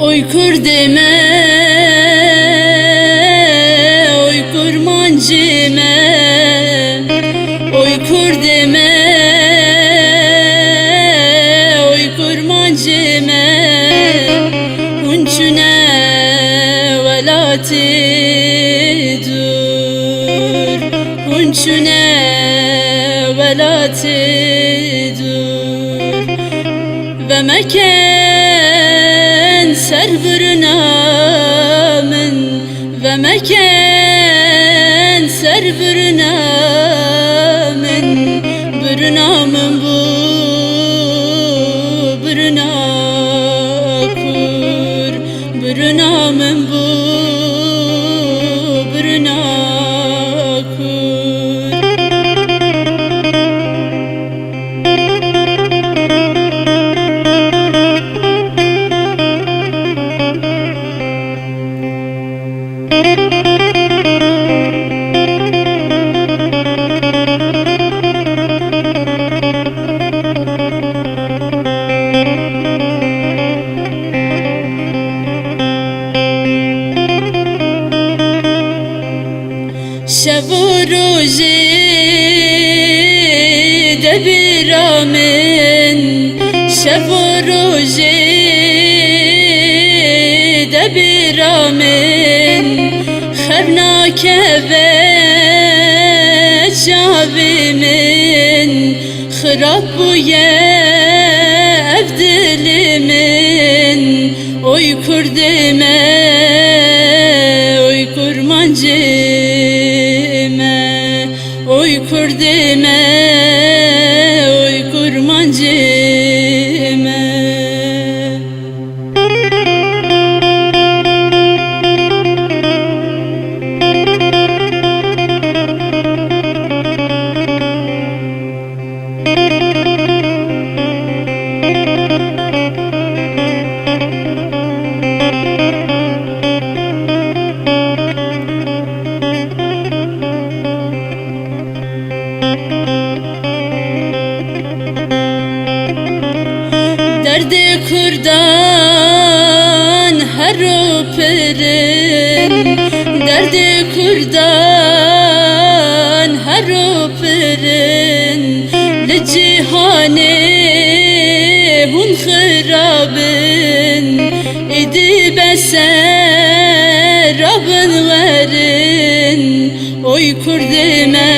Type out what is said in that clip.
Oy kurdeme, oy kurmancime, oy kurdeme, oy kurmancime, hunçune velati dur, hunçune velati dur, ve meken serbruna min, ve meken serbruna min, bruna min bu bruna kur, bruna min bu bruna kur. Şev roji de biramin, şev roji de biramin, xevnake ve çavimin, xirab buye ev dilimin, oy kurdime, oy kurmancime, oy kurdime, oy kurmancime. Derdi kurdan her öperin, derdi kurdan her öperin, li cihane hun xirabin, idi beser abin verin, oy kurdime,